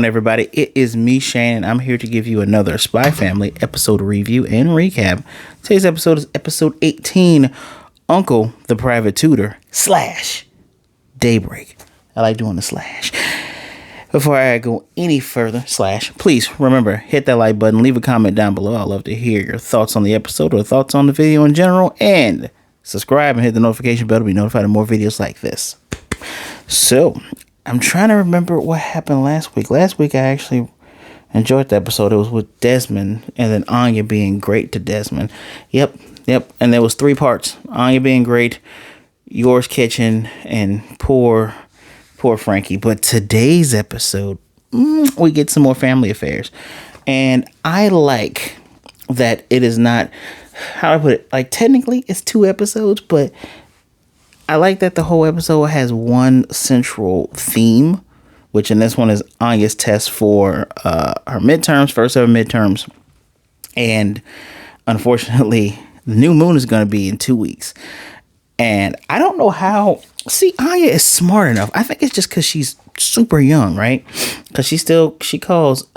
Everybody, it is me, Shane. I'm here to give you another Spy Family episode review and recap. Today's episode is episode 18, Uncle the Private Tutor / Daybreak. I like doing the slash. Before I go any further, please remember, hit that like button, leave a comment down below. I'd love to hear your thoughts on the episode or thoughts on the video in general, and subscribe and hit the notification bell to be notified of more videos like this. So, I'm trying to remember what happened last week. Last week, I actually enjoyed the episode. It was with Desmond and then Anya being great to Desmond. Yep. And there was 3 parts. Anya being great, Yours Kitchen, and poor Frankie. But today's episode, we get some more family affairs. And I like that it is not, how do I put it? Like, technically, it's 2 episodes, but I like that the whole episode has one central theme, which in this one is Anya's test for her midterms, first ever midterms. And unfortunately, the new moon is going to be in 2 weeks. And I don't know how. See, Anya is smart enough. I think it's just because she's super young, right? Because she calls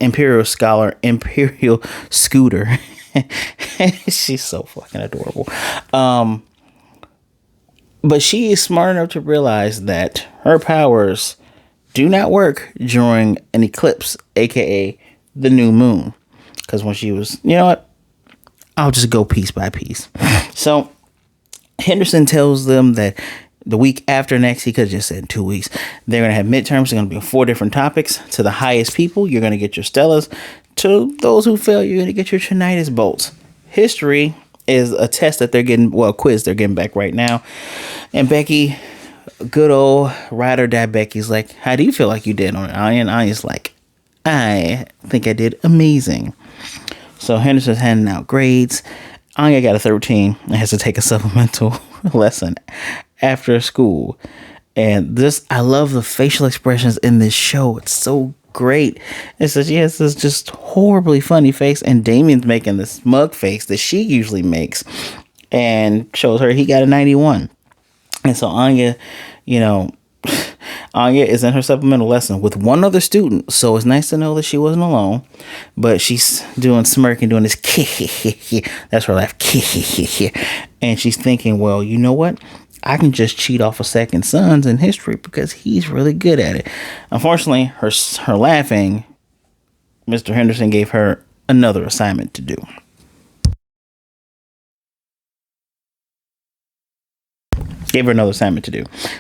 Imperial Scholar Imperial Scooter. She's so fucking adorable. But she is smart enough to realize that her powers do not work during an eclipse, aka the new moon. Because when she was, you know what? I'll just go piece by piece. So Henderson tells them that the week after next, he could have just said 2 weeks, they're going to have midterms. They're going to be 4 different topics. To the highest people, you're going to get your Stellas. To those who fail, you're going to get your Trinitas bolts. History is a test that they're getting, well, a quiz they're getting back right now. And Becky, good old ride or die Becky's like, how do you feel like you did on it, Anya? And Anya's like, I think I did amazing. So Henderson's handing out grades. Anya got a 13 and has to take a supplemental lesson after school. And this, I love the facial expressions in this show. It's so great. It says, yes, this just horribly funny face, and Damien's making the smug face that she usually makes and shows her he got a 91. And so Anya, Anya is in her supplemental lesson with one other student, so it's nice to know that she wasn't alone. But she's doing smirking, doing this that's her laugh, and she's thinking, well, you know what, I can just cheat off of second sons in history because he's really good at it. Unfortunately, her laughing, Mr. Henderson gave her another assignment to do.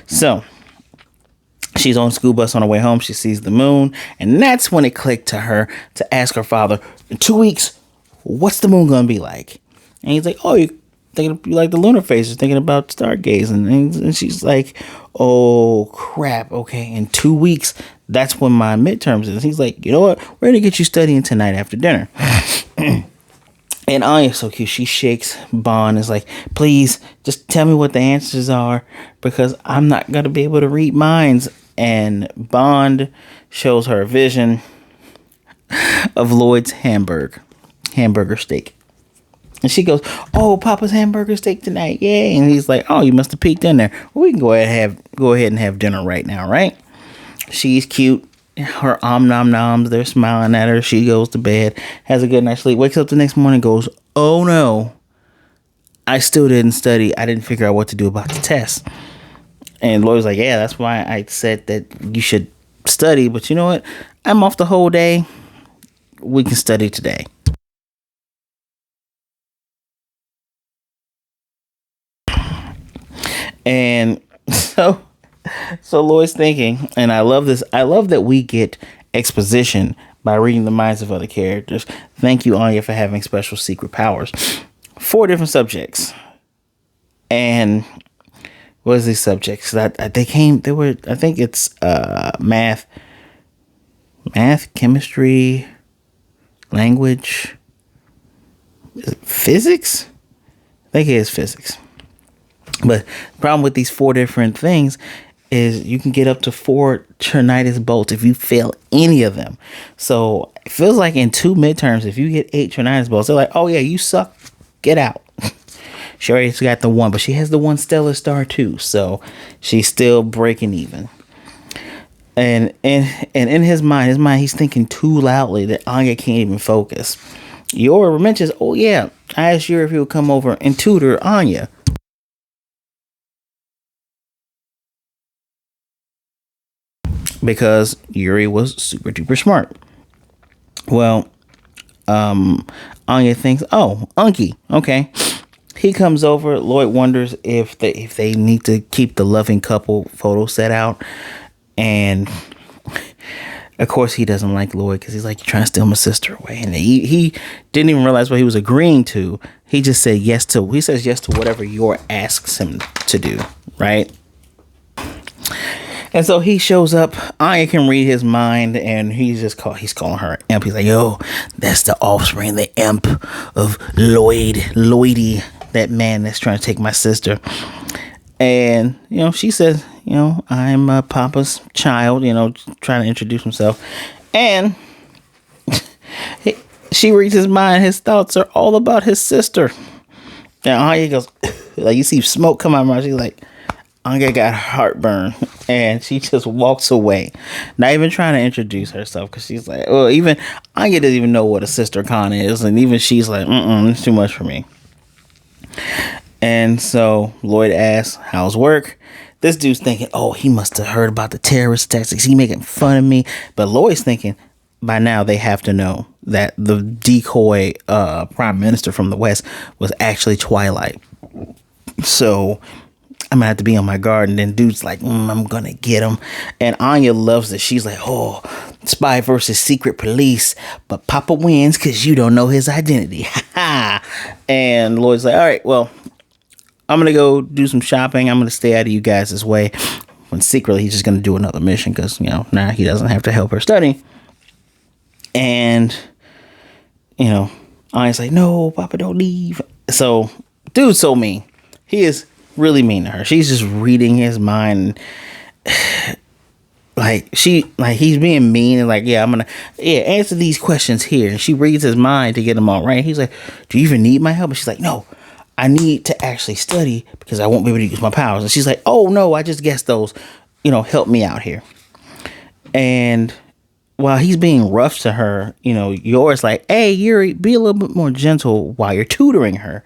So she's on the school bus on her way home. She sees the moon, and that's when it clicked to her to ask her father, in 2 weeks, what's the moon gonna be like? And he's like, oh, you like the lunar phases, thinking about stargazing. And she's like, oh crap, okay, in 2 weeks, that's when my midterms is. He's like, you know what, we're gonna get you studying tonight after dinner. And Anya's so cute. She shakes Bond, is like, please just tell me what the answers are, because I'm not gonna be able to read minds. And Bond shows her a vision of Loid's hamburger steak. And she goes, oh, Papa's hamburger steak tonight, yay. And he's like, oh, you must have peeked in there. Well, we can go ahead and have dinner right now, right? She's cute. Her nom-noms, they're smiling at her. She goes to bed, has a good night's sleep, wakes up the next morning, goes, oh no, I still didn't study. I didn't figure out what to do about the test. And Loid's like, yeah, that's why I said that you should study. But you know what? I'm off the whole day. We can study today. And so Loid's thinking, and I love this. I love that we get exposition by reading the minds of other characters. Thank you, Anya, for having special secret powers. 4 different subjects. And what is these subjects? I think it's math, chemistry, language, physics? I think it is physics. But the problem with these 4 different things is you can get up to 4 Trinitas bolts if you fail any of them. So it feels like in 2 midterms, if you get 8 Trinitas bolts, they're like, oh yeah, you suck, get out. She already got the 1, but she has the 1 stellar star too, so she's still breaking even. And in his mind, he's thinking too loudly that Anya can't even focus. Yuri mentions, oh yeah, I asked Yuri if he would come over and tutor Anya. Because Yuri was super duper smart. Well, Anya thinks, oh, Unky, okay. He comes over. Loid wonders if they need to keep the loving couple photo set out. And of course he doesn't like Loid because he's like, you're trying to steal my sister away. And he didn't even realize what he was agreeing to. He just said yes to whatever Yor asks him to do, right? And so he shows up. Anya can read his mind, and he's calling her imp. He's like, yo, that's the offspring, the imp of Loidy, that man that's trying to take my sister. And, she says, I'm Papa's child, trying to introduce himself. And she reads his mind. His thoughts are all about his sister. And Anya goes, like, you see smoke come out of her mouth. She's like, Anya got heartburn, and she just walks away, not even trying to introduce herself, because she's like, well, even Anya doesn't even know what a sister con is, and even she's like, it's too much for me. And so Loid asks, how's work? This dude's thinking, oh, he must have heard about the terrorist tactics. He making fun of me. But Loid's thinking, by now they have to know that the decoy prime minister from the West was actually Twilight. So I'm gonna have to be on my guard. And then dude's like, I'm gonna get him. And Anya loves it. She's like, oh, spy versus secret police, but Papa wins because you don't know his identity. And Loid's like, all right, well, I'm gonna go do some shopping. I'm gonna stay out of you guys' way. When secretly he's just gonna do another mission because now he doesn't have to help her study. And Anya's like, no, Papa, don't leave. So dude's so mean. He is really mean to her. She's just reading his mind. He's being mean and like, yeah, I'm gonna answer these questions here. And she reads his mind to get them all right. He's like, do you even need my help? And she's like, no, I need to actually study because I won't be able to use my powers. And she's like, oh no, I just guessed those. Help me out here. And while he's being rough to her, Yor's like, hey, Yuri, be a little bit more gentle while you're tutoring her.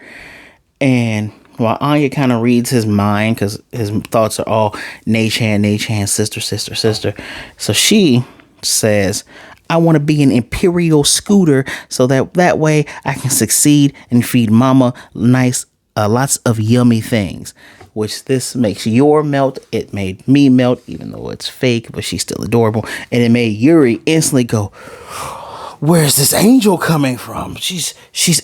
And while Anya kind of reads his mind because his thoughts are all Nei-chan, sister. So she says, I want to be an imperial scooter so that way I can succeed and feed mama lots of yummy things. Which this makes Yor melt. It made me melt, even though it's fake, but she's still adorable. And it made Yuri instantly go, where's this angel coming from? She's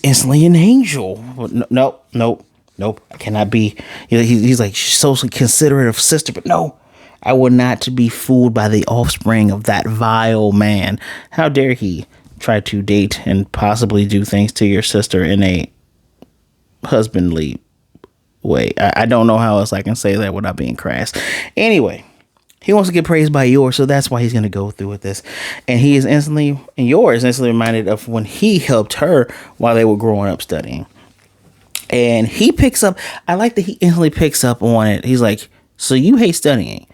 instantly an angel. Nope, I cannot be. He's like, she's so considerate of sister, but no, I would not be fooled by the offspring of that vile man. How dare he try to date and possibly do things to your sister in a husbandly way. I don't know how else I can say that without being crass. Anyway, he wants to get praised by Yor, so that's why he's going to go through with this. And Yor is instantly reminded of when he helped her while they were growing up studying. And he picks up, I like that he instantly picks up on it. He's like, so you hate studying?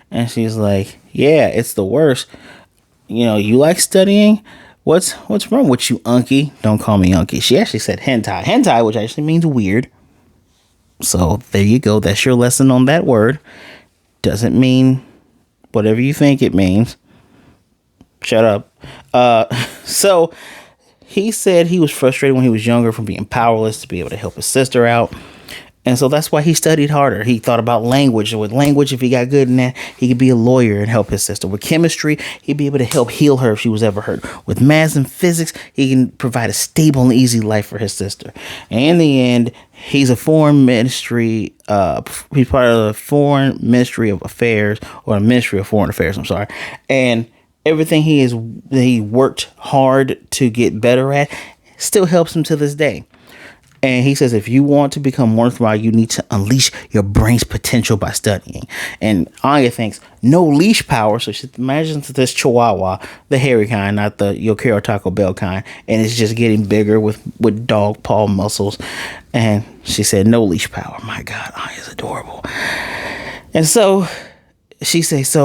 And she's like, yeah, it's the worst. You like studying? What's wrong with you, Unky? Don't call me Unky. She actually said hentai, which actually means weird. So there you go. That's your lesson on that word. Doesn't mean whatever you think it means. Shut up. So he said he was frustrated when he was younger from being powerless to be able to help his sister out. And so that's why he studied harder. He thought about language. And with language, if he got good in that, he could be a lawyer and help his sister. With chemistry, he'd be able to help heal her if she was ever hurt. With math and physics, he can provide a stable and easy life for his sister. And in the end, he's a foreign ministry. He's part of the foreign ministry of affairs, or the ministry of foreign affairs. I'm sorry. And everything he worked hard to get better at still helps him to this day. And he says, if you want to become worthwhile, you need to unleash your brain's potential by studying. And Anya thinks, no leash power. So she imagines this chihuahua, the hairy kind, not the Yokero Taco Bell kind. And it's just getting bigger with dog paw muscles. And she said, no leash power. My God, Anya's adorable. And so she says,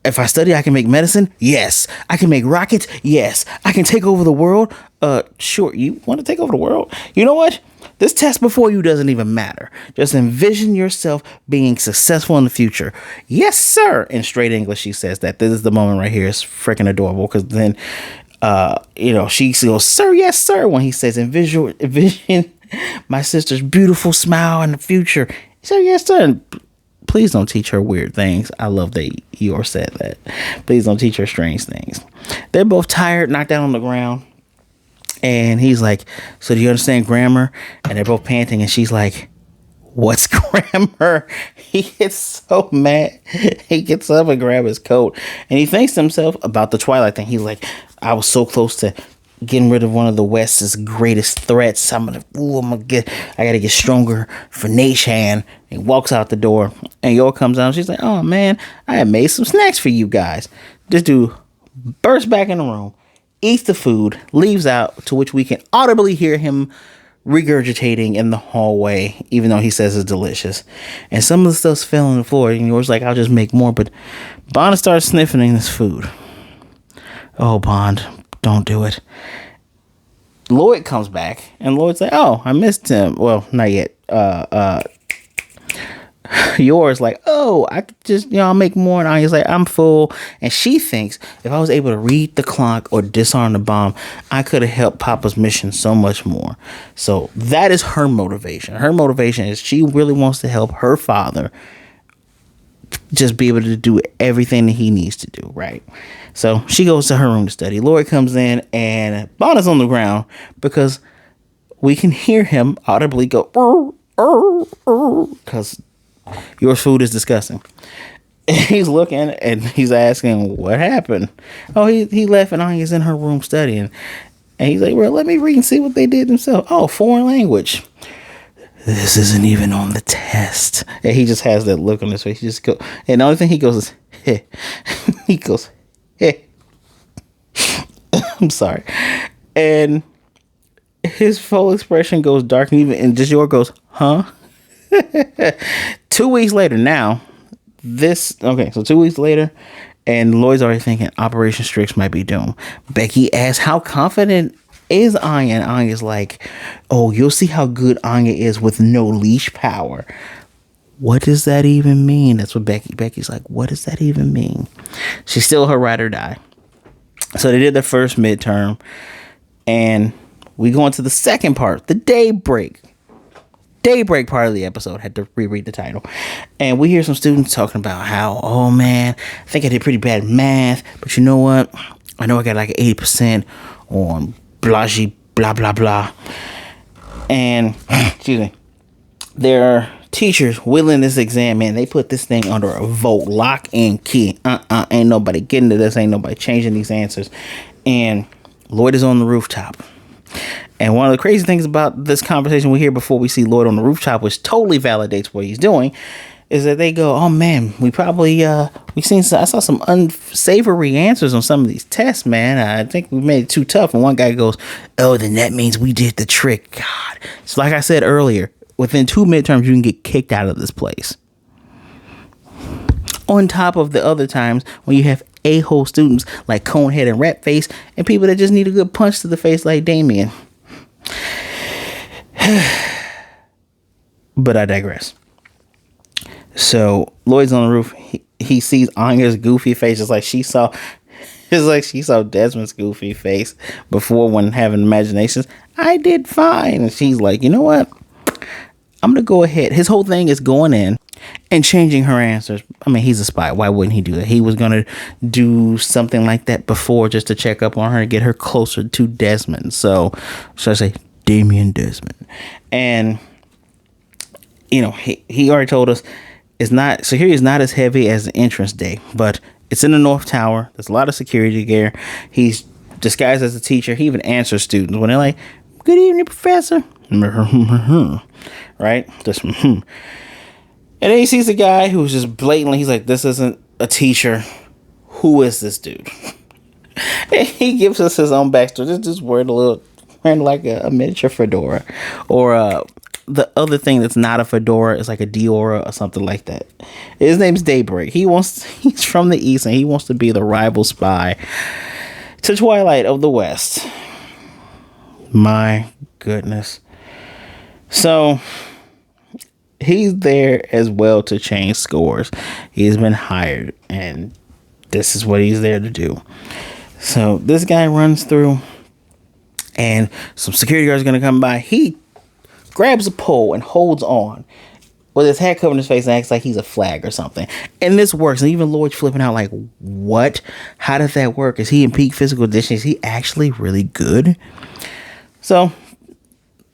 If I study, I can make medicine. Yes. I can make rockets. Yes. I can take over the world. Sure. You want to take over the world? You know what? This test before you doesn't even matter. Just envision yourself being successful in the future. Yes, sir. In straight English, she says that. This is the moment right here. It's freaking adorable because then, she goes, sir, yes, sir. When he says, envision my sister's beautiful smile in the future. Sir, yes, sir. And please don't teach her weird things. I love that Yuri said that. Please don't teach her strange things. They're both tired, knocked out on the ground. And he's like, so do you understand grammar? And they're both panting. And she's like, what's grammar? He gets so mad. He gets up and grabs his coat. And he thinks to himself about the Twilight thing. He's like, I was so close to getting rid of one of the West's greatest threats. I gotta get stronger for Nation. He walks out the door. And Yuri comes out. And she's like, oh, man, I have made some snacks for you guys. This dude bursts back in the room, eats the food, leaves out, to which we can audibly hear him regurgitating in the hallway, even though he says it's delicious. And some of the stuff's fell on the floor, and Yuri's like, I'll just make more. But Bond starts sniffing this food. Oh, Bond, don't do it. Loid comes back, and Loid's like, oh, I missed him. Well, not yet. Yours like, oh, I could just, I'll make more. And Anya's like, I'm full. And she thinks if I was able to read the clock or disarm the bomb, I could have helped Papa's mission so much more. So that is her motivation. Her motivation is she really wants to help her father just be able to do everything that he needs to do, right? So she goes to her room to study. Loid comes in, and Bond is on the ground because we can hear him audibly go, because your food is disgusting. He's looking and he's asking what happened. Oh, he left and Anya's in her room studying. And he's like, well, let me read and see what they did themselves. Oh, foreign language. This isn't even on the test. And he just has that look on his face. He just go, and the only thing he goes is, heh. He goes, heh. I'm sorry. And his full expression goes dark, and even and just Yuri goes, huh? 2 weeks later now, so 2 weeks later, and Loid's already thinking Operation Strix might be doomed. Becky asks, how confident is Anya? And Anya's like, oh, you'll see how good Anya is with no leash power. What does that even mean? That's what Becky's like, what does that even mean? She's still her ride or die. So they did the first midterm, and we go into the second part, the daybreak part of the episode. Had to reread the title. And we hear some students talking about how, oh man, I think I did pretty bad math, but you know what? I know I got like 80% on blah blah blah. And excuse me, their teachers willing this exam, man, they put this thing under a vote, lock and key. Ain't nobody getting to this, ain't nobody changing these answers. And Loid is on the rooftop. And one of the crazy things about this conversation we hear before we see Loid on the rooftop, which totally validates what he's doing, is that they go, oh man, I saw some unsavory answers on some of these tests, man. I think we made it too tough. And one guy goes, oh, then that means we did the trick. God. So like I said earlier, within 2 midterms, you can get kicked out of this place. On top of the other times when you have a-hole students like Conehead and Ratface, and people that just need a good punch to the face like Damien. But I digress. So Loid's on the roof. He sees Anya's goofy face, just like she saw. It's like she saw Desmond's goofy face before when having imaginations. I did fine. And she's like, you know what? I'm going to go ahead. His whole thing is going in and changing her answers. I mean, he's a spy. Why wouldn't he do that? He was going to do something like that before just to check up on her and get her closer to Desmond. So, should I say Damien Desmond? And, he already told us security is not as heavy as the entrance day, but it's in the North Tower. There's a lot of security there. He's disguised as a teacher. He even answers students when they're like, good evening, professor. Right? Just and then he sees a guy who's just blatantly, he's like, this isn't a teacher. Who is this dude? And he gives us his own backstory. Just wearing like a miniature fedora, or the other thing that's not a fedora is like a Diora or something like that. His name's Daybreak. He's from the East and he wants to be the rival spy to Twilight of the West. My goodness. So he's there as well to change scores. He's been hired and this is what he's there to do. So this guy runs through and some security guards are going to come by. He grabs a pole and holds on with his hat covering his face and acts like he's a flag or something. And this works. And even Loid's flipping out like, what? How does that work? Is he in peak physical condition? Is he actually really good? So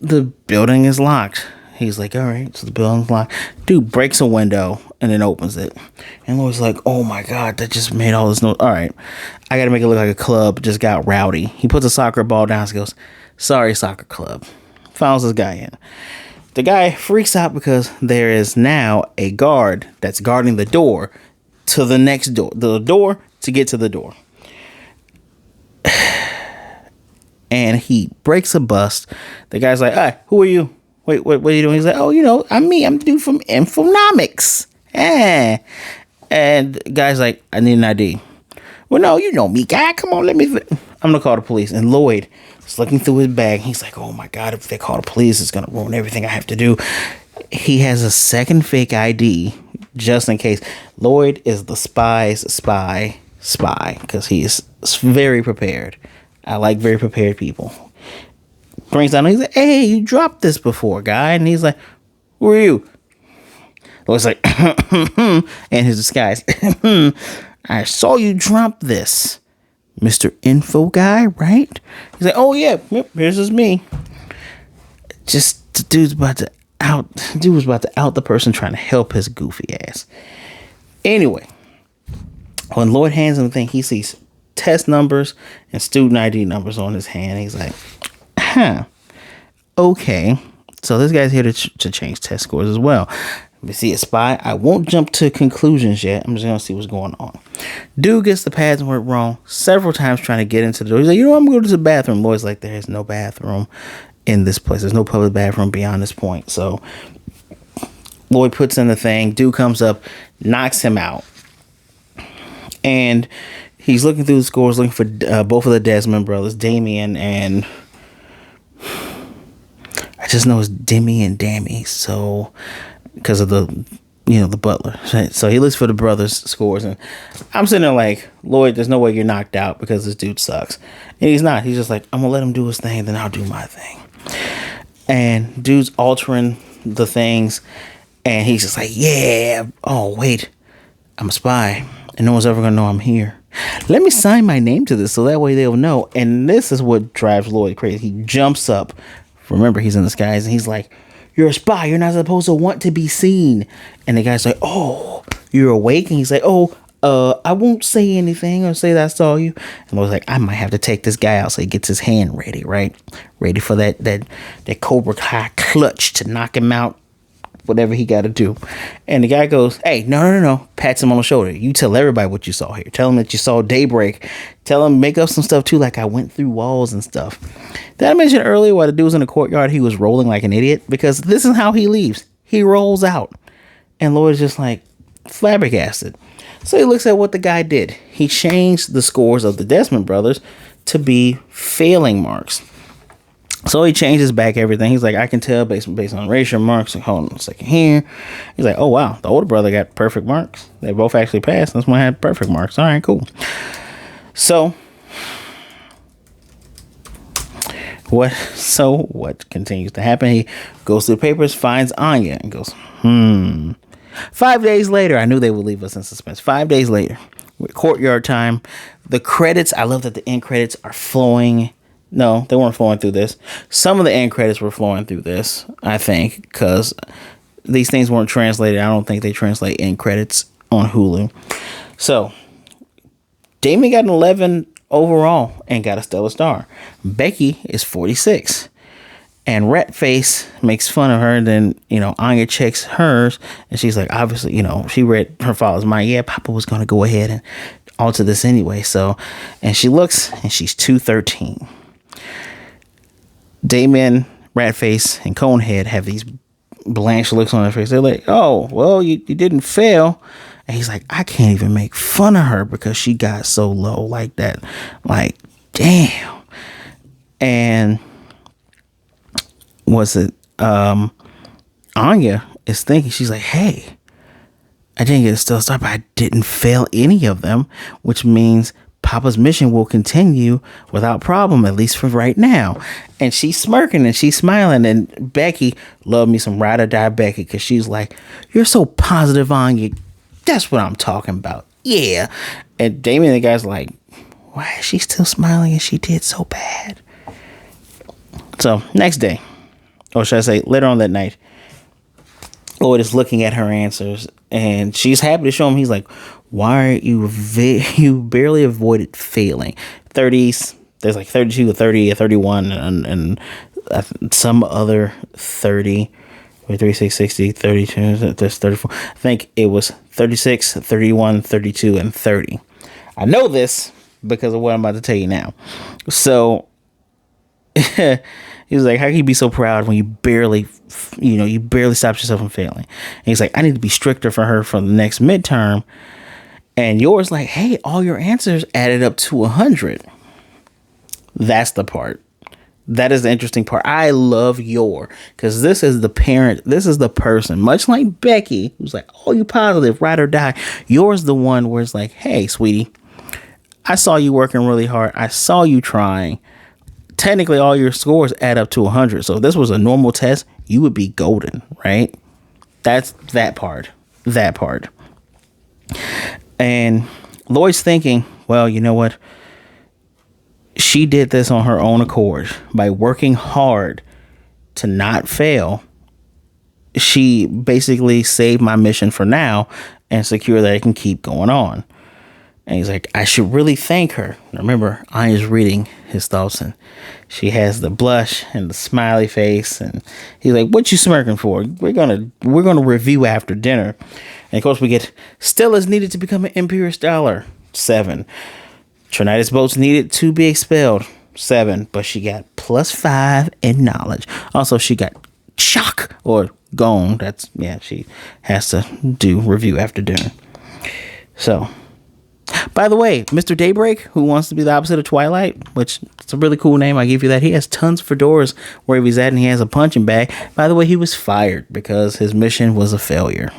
the building is locked. He's like, all right, so the building's locked. Dude breaks a window and then opens it. And Loid's like, oh my God, that just made all this noise. All right, I got to make it look like a club just got rowdy. He puts a soccer ball down and goes, sorry, soccer club. Follows this guy in. The guy freaks out because there is now a guard that's guarding the door to the next door. The door to get to the door. And he breaks a bust. The guy's like, hey, who are you? Wait, what are you doing? He's like, oh, you know, I'm me. I'm the dude from Infonomics. Eh. And the guy's like, I need an ID. Well, no, you know me, guy. Come on, let me. I'm going to call the police. And Loid is looking through his bag. He's like, oh, my God, if they call the police, it's going to ruin everything I have to do. He has a second fake ID just in case. Loid is the spy's spy because he is very prepared. I like very prepared people. Brings down, he's like, hey, you dropped this before, guy. And he's like, who are you? Loid's like, in his disguise. I saw you drop this, Mr. Info guy, right? He's like, oh yeah, yep, this is me. Just the dude was about to out the person trying to help his goofy ass. Anyway, when Loid hands him the thing, he sees test numbers and student ID numbers on his hand. He's like, huh, okay. So this guy's here to change test scores as well. We see a spy. I won't jump to conclusions yet. I'm just going to see what's going on. Dude gets the password wrong several times trying to get into the door. He's like, you know, I'm going to go to the bathroom. Loid's like, there is no bathroom in this place. There's no public bathroom beyond this point. So Loid puts in the thing. Dude comes up, knocks him out. And he's looking through the scores, looking for both of the Desmond brothers, Damien and... I just know it's Demi and Dammy. So... because of the butler. So he looks for the brothers' scores. And I'm sitting there like, Loid, there's no way you're knocked out because this dude sucks. And he's not. He's just like, I'm going to let him do his thing, then I'll do my thing. And dude's altering the things. And he's just like, yeah. Oh, wait. I'm a spy. And no one's ever going to know I'm here. Let me sign my name to this so that way they'll know. And this is what drives Loid crazy. He jumps up. Remember, he's in disguise. And he's like, you're a spy. You're not supposed to want to be seen. And the guy's like, oh, you're awake? And he's like, oh, I won't say anything or say that I saw you. And I was like, I might have to take this guy out. So he gets his hand ready, right? Ready for that Cobra Kai clutch to knock him out. Whatever he got to do. And the guy goes, hey, no. Pats him on the shoulder. You tell everybody what you saw here. Tell them that you saw Daybreak. Tell them make up some stuff too, like I went through walls and stuff. Did I mention earlier while the dude was in the courtyard, he was rolling like an idiot? Because this is how he leaves. He rolls out. And Loid is just like flabbergasted. So he looks at what the guy did. He changed the scores of the Desmond brothers to be failing marks. So he changes back everything. He's like, I can tell based on racial marks. Like, hold on a second here. He's like, oh, wow. The older brother got perfect marks. They both actually passed. This one had perfect marks. All right, cool. So what continues to happen? He goes through the papers, finds Anya, and goes, 5 days later, I knew they would leave us in suspense. 5 days later, courtyard time. The credits, I love that the end credits are flowing. No, they weren't flowing through this. Some of the end credits were flowing through this, I think, because these things weren't translated. I don't think they translate end credits on Hulu. So, Damien got an 11 overall and got a stellar star. Becky is 46. And Ratface makes fun of her. Then, Anya checks hers. And she's like, obviously, she read her father's mind. Yeah, Papa was going to go ahead and alter this anyway. So, and she looks and she's 213. Damien, Ratface, and Conehead have these Blanche looks on her face. They're like, oh, well, you didn't fail. And he's like, I can't even make fun of her because she got so low like that. Like, damn. And was it Anya is thinking, she's like, hey, I didn't get a stellar start, but I didn't fail any of them, which means Papa's mission will continue without problem, at least for right now. And she's smirking and she's smiling. And Becky, love me some ride or die Becky, because she's like, you're so positive, Anya. That's what I'm talking about. Yeah. And Damien, the guy's like, why is she still smiling and she did so bad? So next day, or should I say later on that night, Loid is looking at her answers and she's happy to show him. He's like, why are you barely avoided failing? 30s, there's like 32, a 30, a 31, and some other 30, 36, 60, 32, there's 34. I think it was 36, 31, 32, and 30. I know this because of what I'm about to tell you now. So he was like, how can you be so proud when you barely stopped yourself from failing? And he's like, I need to be stricter for her for the next midterm. And yours like, hey, all your answers added up to 100. That's the part. That is the interesting part. I love your, because this is the parent. This is the person, much like Becky, who's like, oh, you positive, ride or die. Yours the one where it's like, hey, sweetie, I saw you working really hard. I saw you trying. Technically, all your scores add up to 100. So if this was a normal test, you would be golden, right? That's that part. That part. And Loid's thinking, well, you know what? She did this on her own accord by working hard to not fail. She basically saved my mission for now and secure that I can keep going on. And he's like, I should really thank her. Remember, Anya's reading his thoughts, and she has the blush and the smiley face. And he's like, what you smirking for? We're gonna review after dinner. And of course, we get still is needed to become an Imperial Scholar. 7. Trinitas Boats needed to be expelled. 7. But she got +5 in knowledge. Also, she got shock or gone. She has to do review after dinner. So, by the way, Mr. Daybreak, who wants to be the opposite of Twilight, which it's a really cool name, I give you that. He has tons of fedoras wherever he's at, and he has a punching bag. By the way, he was fired because his mission was a failure.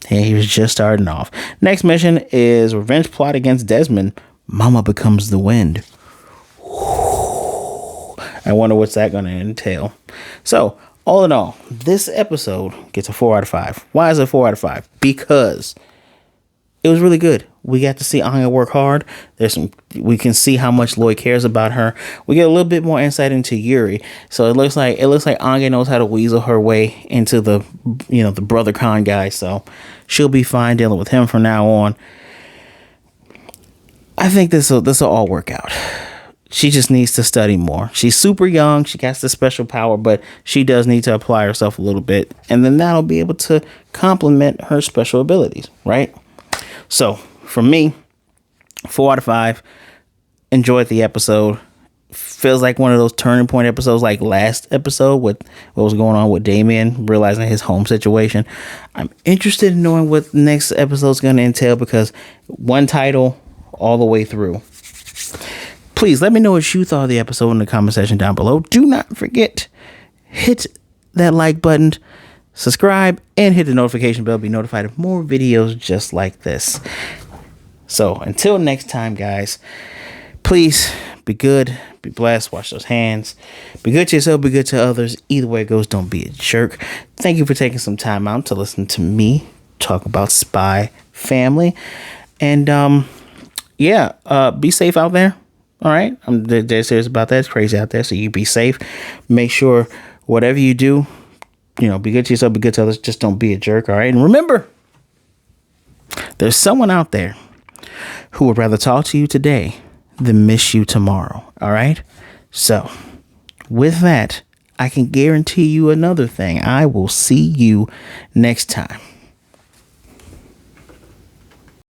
And he was just starting off. Next mission is revenge plot against Desmond. Mama becomes the wind. I wonder what's that going to entail. So, all in all, this episode gets a 4 out of 5. Why is it 4 out of 5? Because it was really good. We got to see Anya work hard. We can see how much Loid cares about her. We get a little bit more insight into Yuri. So it looks like Anya knows how to weasel her way into the brother con guy. So she'll be fine dealing with him from now on. I think this will all work out. She just needs to study more. She's super young. She got the special power, but she does need to apply herself a little bit. And then that'll be able to complement her special abilities, right? So, for me, 4 out of 5. Enjoyed the episode. Feels like one of those turning point episodes like last episode with what was going on with Damien, realizing his home situation. I'm interested in knowing what the next episode is going to entail because one title all the way through. Please let me know what you thought of the episode in the comment section down below. Do not forget, hit that like button, subscribe, and hit the notification bell to be notified of more videos just like this. So until next time, guys, please be good, be blessed, wash those hands, be good to yourself, be good to others. Either way it goes, don't be a jerk. Thank you for taking some time out to listen to me talk about Spy Family. And be safe out there. All right, I'm dead serious about that. It's crazy out there, so you be safe. Make sure whatever you do, be good to yourself, be good to others. Just don't be a jerk, all right? And remember, there's someone out there who would rather talk to you today than miss you tomorrow, all right? So, with that, I can guarantee you another thing. I will see you next time.